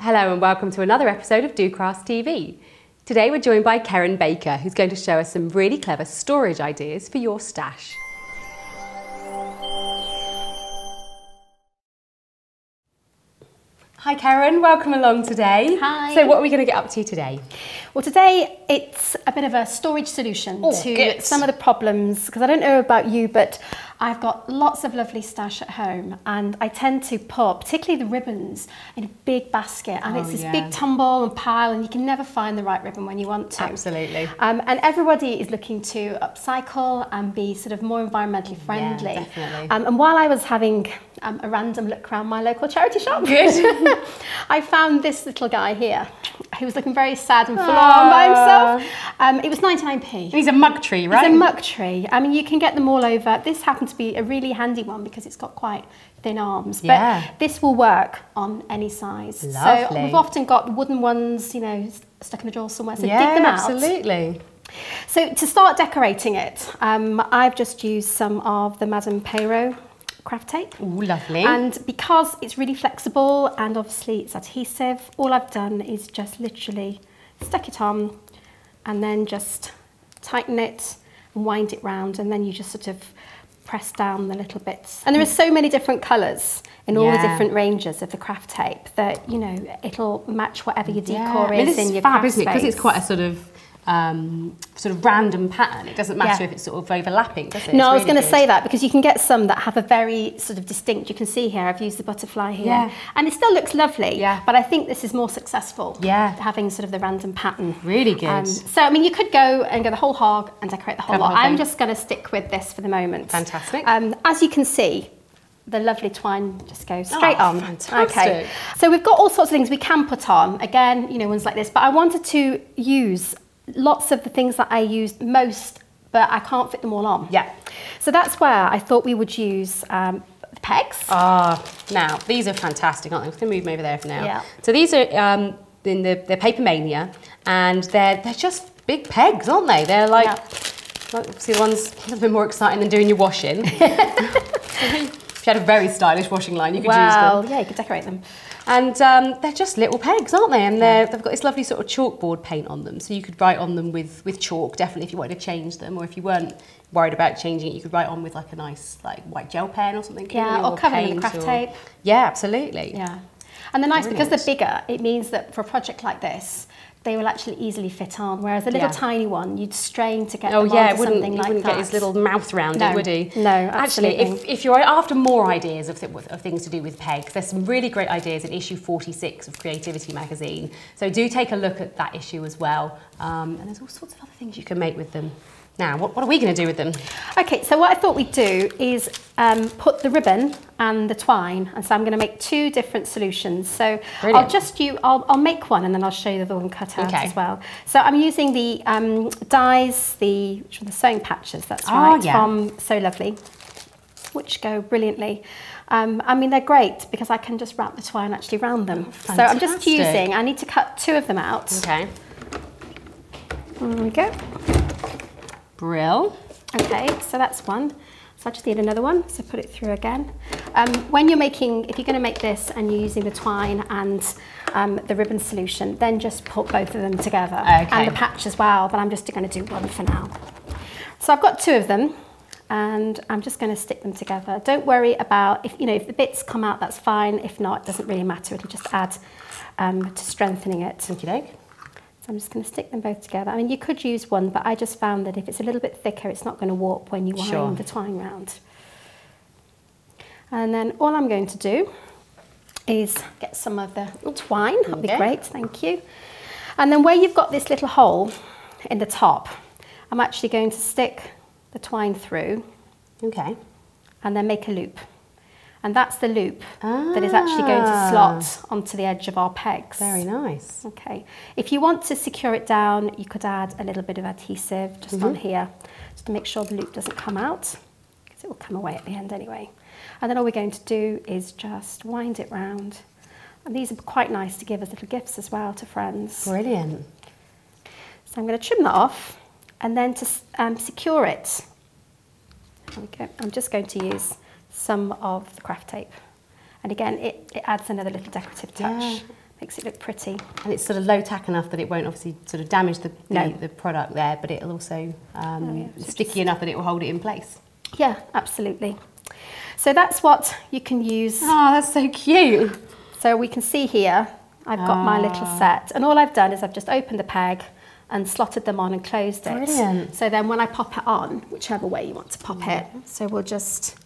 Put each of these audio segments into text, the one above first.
Hello and welcome to another episode of docrafts TV. Today we're joined by Keren Baker, who's going to show us some really clever storage ideas for your stash. Hi Keren, welcome along today. Hi. So what are we going to get up to today? Well, today it's a bit of a storage solution to some of the problems, because I don't know about you, but I've got lots of lovely stash at home and I tend to put particularly the ribbons in a big basket, and it's this big tumble and pile and you can never find the right ribbon when you want to. Absolutely. And everybody is looking to upcycle and be sort of more environmentally friendly. Yeah, definitely. And while I was having a random look around my local charity shop, Good. I found this little guy here who was looking very sad and forlorn by himself. It was 99p. He's a mug tree, right? It's a muck tree. I mean, you can get them all over. This happened to be a really handy one because it's got quite thin arms. Yeah. But this will work on any size. Lovely. So we've often got wooden ones, you know, stuck in a drawer somewhere. So yeah, dig them out. absolutely. So to start decorating it, I've just used some of the Madame Perrault craft tape. Ooh, lovely. And because it's really flexible and obviously it's adhesive, all I've done is just literally stuck it on and then just tighten it and wind it round, and then you just sort of press down the little bits. And there are so many different colours in all the different ranges of the craft tape that, you know, it'll match whatever your decor is in your craft isn't it? space. Because it's quite a sort of random pattern. It doesn't matter if it's sort of overlapping, does it? No, I was really going to say that because you can get some that have a very sort of distinct, you can see here, I've used the butterfly here, and it still looks lovely, but I think this is more successful, having sort of the random pattern. Really good. So, I mean, you could go and go the whole hog and decorate the whole lot. I'm just going to stick with this for the moment. Fantastic. As you can see, the lovely twine just goes straight on. Fantastic. Okay, so we've got all sorts of things we can put on, again, you know, ones like this, but I wanted to use lots of the things that I used most, but I can't fit them all on. Yeah. So that's where I thought we would use the pegs. Now, these are fantastic, aren't they? I'm just going to move them over there for now. Yeah. So these are they're Paper Mania, and they're just big pegs, aren't they? They're like, obviously the ones a little bit more exciting than doing your washing. If you had a very stylish washing line, you could use them. Well, yeah, you could decorate them. And they're just little pegs, aren't they? And they've got this lovely sort of chalkboard paint on them. So you could write on them with chalk, definitely, if you wanted to change them. Or if you weren't worried about changing it, you could write on with like a nice like white gel pen or something. Yeah, or cover them in craft tape. Yeah, absolutely. Yeah. And the nice, because they're bigger, it means that for a project like this, they will actually easily fit on. Whereas a little tiny one, you'd strain to get them onto something like that. He wouldn't get his little mouth around it, would he? No, absolutely. Actually, if you're after more ideas of things to do with pegs, there's some really great ideas in issue 46 of Creativity magazine. So do take a look at that issue as well. And there's all sorts of other things you can make with them. Now, what are we going to do with them? Okay, so what I thought we'd do is put the ribbon and the twine, and so I'm going to make two different solutions. So I'll make one and then I'll show you the other one cut out as well. So I'm using the dies, the sewing patches, that's right, from So Lovely, which go brilliantly. I mean, they're great because I can just wrap the twine actually around them. So I'm just using, I need to cut two of them out. Okay. There we go. Brill. Okay, so that's one. So I just need another one, so put it through again. When you're making, if you're going to make this and you're using the twine and the ribbon solution, then just put both of them together. And the patch as well, but I'm just going to do one for now. So I've got two of them and I'm just going to stick them together. Don't worry about, if the bits come out, that's fine. If not, it doesn't really matter. It'll just add to strengthening it. Okey-doke. So I'm just going to stick them both together. I mean, you could use one, but I just found that if it's a little bit thicker, it's not going to warp when you wind the twine round. And then all I'm going to do is get some of the twine. That'll be great, thank you. And then where you've got this little hole in the top, I'm actually going to stick the twine through. Okay. And then make a loop. And that's the loop that is actually going to slot onto the edge of our pegs. Very nice. Okay. If you want to secure it down, you could add a little bit of adhesive just on here, just to make sure the loop doesn't come out, because it will come away at the end anyway. And then all we're going to do is just wind it round. And these are quite nice to give as little gifts as well to friends. Brilliant. So I'm going to trim that off, and then to secure it, there we go. I'm just going to use some of the craft tape. And again, it adds another little decorative touch. Makes it look pretty. And it's sort of low tack enough that it won't obviously sort of damage the product there, but it'll also sticky enough that it will hold it in place. Yeah, absolutely. So that's what you can use. Oh, that's so cute. So we can see here, I've got my little set, and all I've done is I've just opened the peg and slotted them on and closed it. Brilliant. So then when I pop it on, whichever way you want to pop it, so we'll just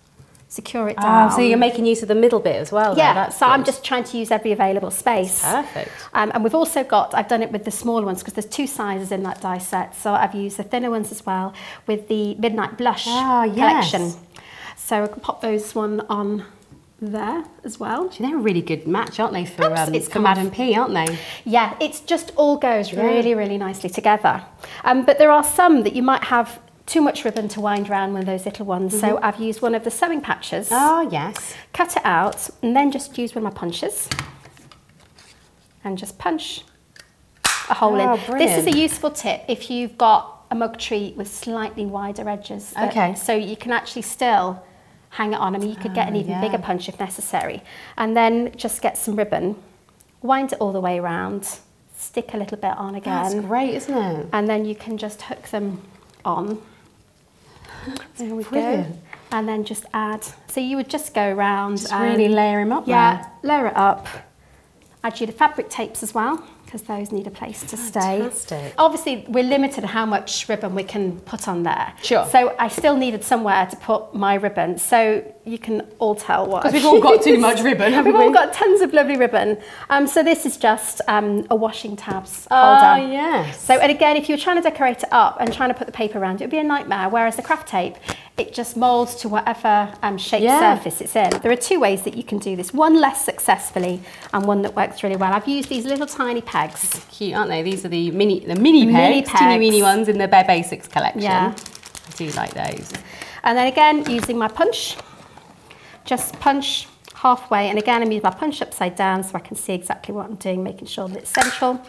secure it down. So you're making use of the middle bit as well. Yeah, so I'm just trying to use every available space. Perfect. And we've also got, I've done it with the smaller ones because there's 2 sizes in that die set. So I've used the thinner ones as well with the Midnight Blush collection. So I can pop those one on there as well. They're a really good match, aren't they, for Madam P, aren't they? Yeah, it just all goes really, really nicely together. But there are some that you might have too much ribbon to wind around one of those little ones. So I've used one of the sewing patches. Oh, yes. Cut it out and then just use one of my punches and just punch a hole in. Brilliant. This is a useful tip if you've got a mug tree with slightly wider edges. So you can actually still hang it on. I mean, you could get an even bigger punch if necessary. And then just get some ribbon, wind it all the way around, stick a little bit on again. That's great, isn't it? And then you can just hook them on. There we go. And then just add. So you would just go around. Just really layer them up there. Yeah, layer it up. Add you the fabric tapes as well, because those need a place to stay. Fantastic. Obviously, we're limited how much ribbon we can put on there. Sure. So I still needed somewhere to put my ribbon. So you can all tell what. Because we've all got too much ribbon, haven't we? We've all got tons of lovely ribbon. So this is just a washing tabs holder. Oh, yes. So, and again, if you're trying to decorate it up and trying to put the paper around it, would be a nightmare. Whereas the craft tape, it just moulds to whatever shaped surface it's in. There are 2 ways that you can do this. One less successfully and one that works really well. I've used these little tiny pegs. Cute, aren't they? These are the mini pegs, teeny weeny ones in the Bare Basics collection. Yeah. I do like those. And then again, using my punch, just punch halfway. And again, I'm using my punch upside down so I can see exactly what I'm doing, making sure that it's central.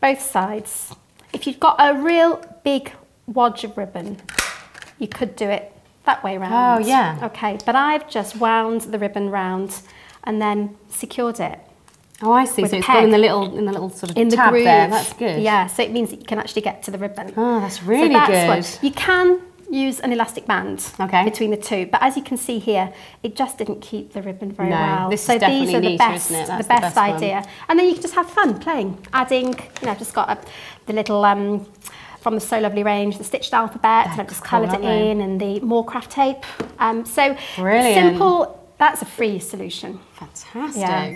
Both sides. If you've got a real big wodge of ribbon, you could do it that way around. Oh, yeah. Okay, but I've just wound the ribbon round and then secured it. Oh, I see. So it's gone in the little sort of tab groove there. That's good. Yeah, so it means that you can actually get to the ribbon. Oh, that's really good. You can use an elastic band between the 2, but as you can see here, it just didn't keep the ribbon very well. This is definitely these are neater, isn't it? That's the best idea. One. And then you can just have fun playing, adding. I've just got the little from the So Lovely range, the stitched alphabet, and I've just coloured it in, and the more craft tape. So brilliant. Simple. That's a free solution. Fantastic. Yeah.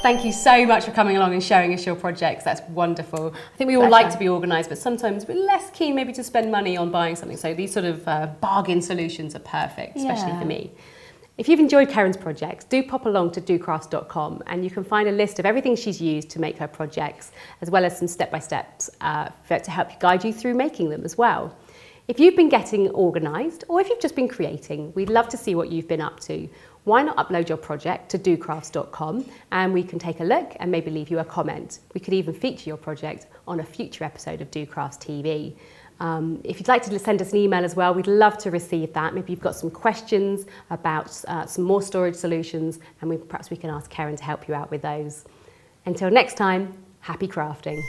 Thank you so much for coming along and showing us your projects. That's wonderful. I think we all like to be organised, but sometimes we're less keen maybe to spend money on buying something. So these sort of bargain solutions are perfect, especially for me. If you've enjoyed Keren's projects, do pop along to docrafts.com and you can find a list of everything she's used to make her projects, as well as some step-by-steps to help guide you through making them as well. If you've been getting organised, or if you've just been creating, we'd love to see what you've been up to. Why not upload your project to docrafts.com and we can take a look and maybe leave you a comment. We could even feature your project on a future episode of Do Crafts TV. If you'd like to send us an email as well, we'd love to receive that. Maybe you've got some questions about some more storage solutions, and perhaps we can ask Keren to help you out with those. Until next time, happy crafting.